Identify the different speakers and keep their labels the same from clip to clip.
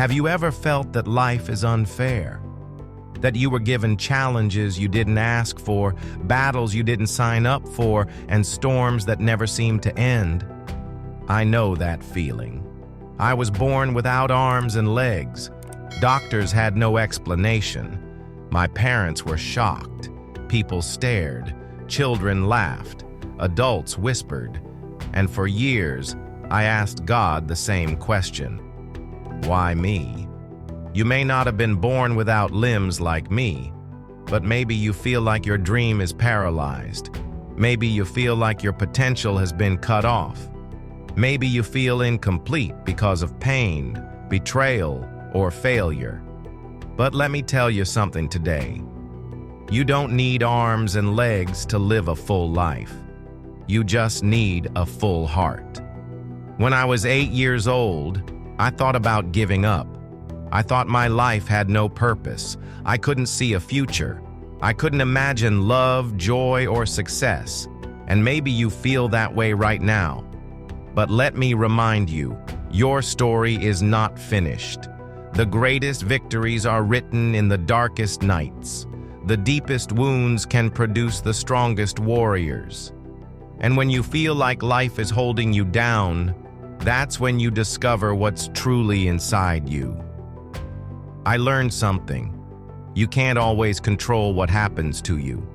Speaker 1: Have you ever felt that life is unfair? That you were given challenges you didn't ask for, battles you didn't sign up for, and storms that never seemed to end? I know that feeling. I was born without arms and legs. Doctors had no explanation. My parents were shocked. People stared. Children laughed. Adults whispered. And for years, I asked God the same question. Why me? You may not have been born without limbs like me, but maybe you feel like your dream is paralyzed. Maybe you feel like your potential has been cut off. Maybe you feel incomplete because of pain, betrayal, or failure. But let me tell you something today. You don't need arms and legs to live a full life. You just need a full heart. When I was 8 years old, I thought about giving up. I thought my life had no purpose. I couldn't see a future. I couldn't imagine love, joy, or success. And maybe you feel that way right now. But let me remind you, your story is not finished. The greatest victories are written in the darkest nights. The deepest wounds can produce the strongest warriors. And when you feel like life is holding you down, that's when you discover what's truly inside you. I learned something. You can't always control what happens to you,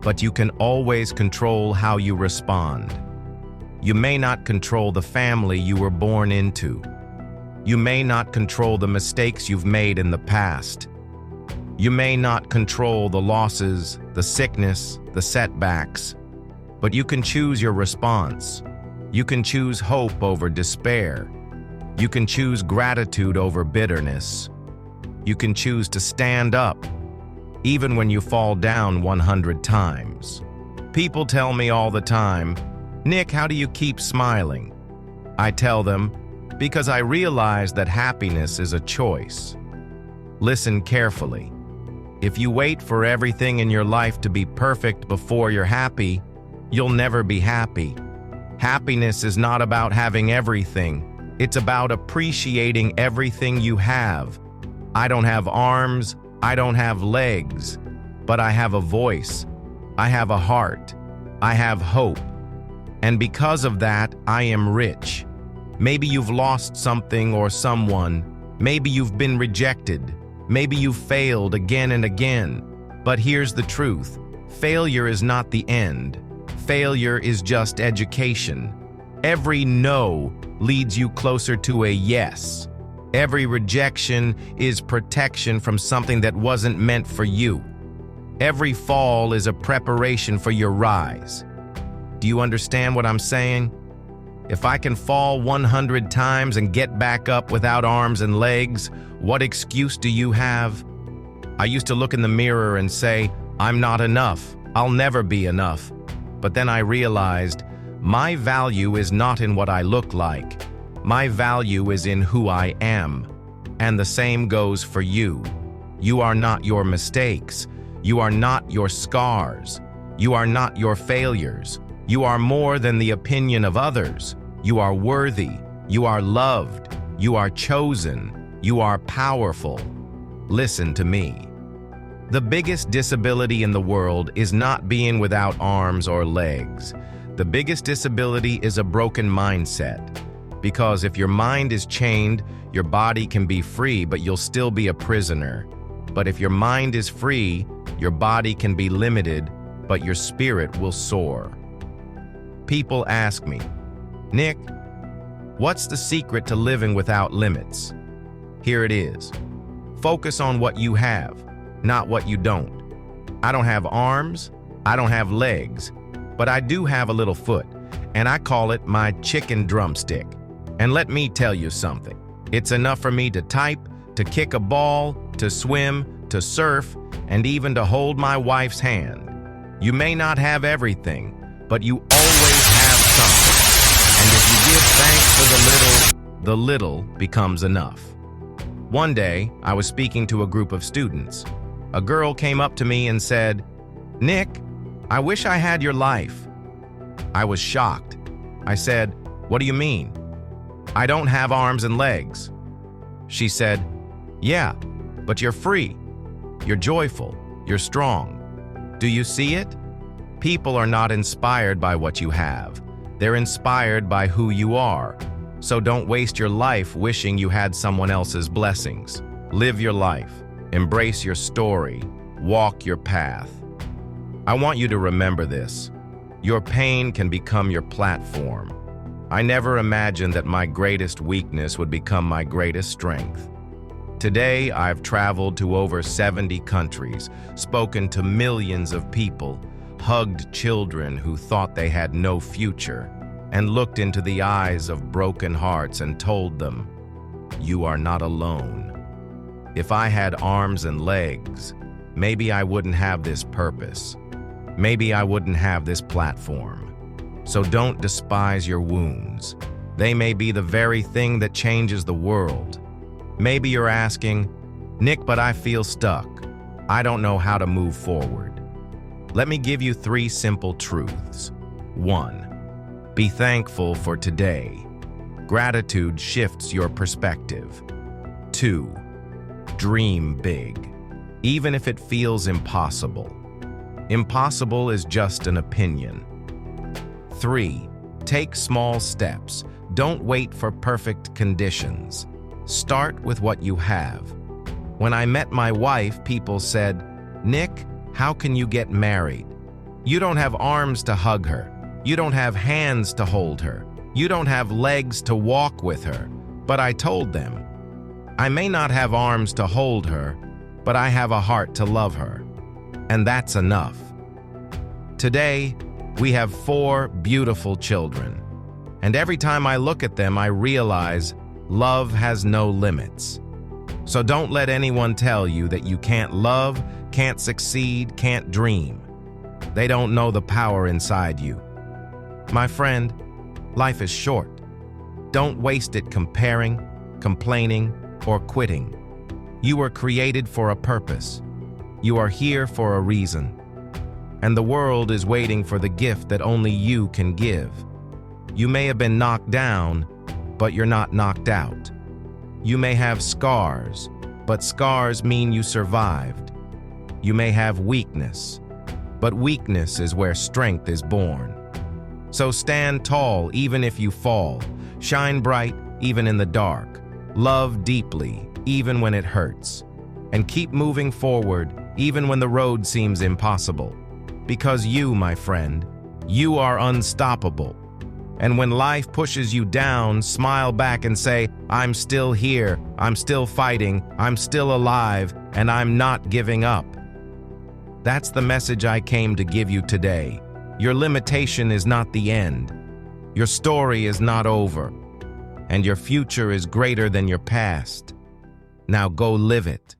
Speaker 1: but you can always control how you respond. You may not control the family you were born into. You may not control the mistakes you've made in the past. You may not control the losses, the sickness, the setbacks, but you can choose your response. You can choose hope over despair. You can choose gratitude over bitterness. You can choose to stand up, even when you fall down 100 times. People tell me all the time, "Nick, how do you keep smiling?" I tell them, because I realize that happiness is a choice. Listen carefully. If you wait for everything in your life to be perfect before you're happy, you'll never be happy. Happiness is not about having everything. It's about appreciating everything you have. I don't have arms, I don't have legs, but I have a voice. I have a heart. I have hope. And because of that, I am rich. Maybe you've lost something or someone. Maybe you've been rejected. Maybe you've failed again and again. But here's the truth. Failure is not the end. Failure is just education. Every no leads you closer to a yes. Every rejection is protection from something that wasn't meant for you. Every fall is a preparation for your rise. Do you understand what I'm saying? If I can fall 100 times and get back up without arms and legs, what excuse do you have? I used to look in the mirror and say, "I'm not enough. I'll never be enough." But then I realized, my value is not in what I look like. My value is in who I am. And the same goes for you. You are not your mistakes. You are not your scars. You are not your failures. You are more than the opinion of others. You are worthy. You are loved. You are chosen. You are powerful. Listen to me. The biggest disability in the world is not being without arms or legs. The biggest disability is a broken mindset. Because if your mind is chained, your body can be free, but you'll still be a prisoner. But if your mind is free, your body can be limited, but your spirit will soar. People ask me, "Nick, what's the secret to living without limits?" Here it is. Focus on what you have, not what you don't. I don't have arms, I don't have legs, but I do have a little foot, and I call it my chicken drumstick. And let me tell you something. It's enough for me to type, to kick a ball, to swim, to surf, and even to hold my wife's hand. You may not have everything, but you always have something. And if you give thanks for the little becomes enough. One day, I was speaking to a group of students. A girl came up to me and said, "Nick, I wish I had your life." I was shocked. I said, "What do you mean?" "I don't have arms and legs." She said, "Yeah, but you're free. You're joyful. You're strong. Do you see it? People are not inspired by what you have. They're inspired by who you are. So don't waste your life wishing you had someone else's blessings. Live your life. Embrace your story. Walk your path." I want you to remember this. Your pain can become your platform. I never imagined that my greatest weakness would become my greatest strength. Today, I've traveled to over 70 countries, spoken to millions of people, hugged children who thought they had no future, and looked into the eyes of broken hearts and told them, "You are not alone." If I had arms and legs, maybe I wouldn't have this purpose. Maybe I wouldn't have this platform. So don't despise your wounds. They may be the very thing that changes the world. Maybe you're asking, "Nick, but I feel stuck. I don't know how to move forward." Let me give you 3 simple truths. 1. Be thankful for today. Gratitude shifts your perspective. 2. Dream big, even if it feels impossible. Impossible is just an opinion. 3. Take small steps. Don't wait for perfect conditions. Start with what you have. When I met my wife, people said, "Nick, how can you get married? You don't have arms to hug her. You don't have hands to hold her. You don't have legs to walk with her." But I told them, I may not have arms to hold her, but I have a heart to love her. And that's enough. Today, we have 4 beautiful children. And every time I look at them, I realize love has no limits. So don't let anyone tell you that you can't love, can't succeed, can't dream. They don't know the power inside you. My friend, life is short. Don't waste it comparing, complaining, or quitting. You were created for a purpose. You are here for a reason. And the world is waiting for the gift that only you can give. You may have been knocked down, but you're not knocked out. You may have scars, but scars mean you survived. You may have weakness, but weakness is where strength is born. So stand tall even if you fall. Shine bright even in the dark. Love deeply even when it hurts. And keep moving forward even when the road seems impossible. Because you, my friend, you are unstoppable. And when life pushes you down, smile back and say, "I'm still here, I'm still fighting, I'm still alive, and I'm not giving up." That's the message I came to give you today. Your limitation is not the end. Your story is not over. And your future is greater than your past. Now go live it.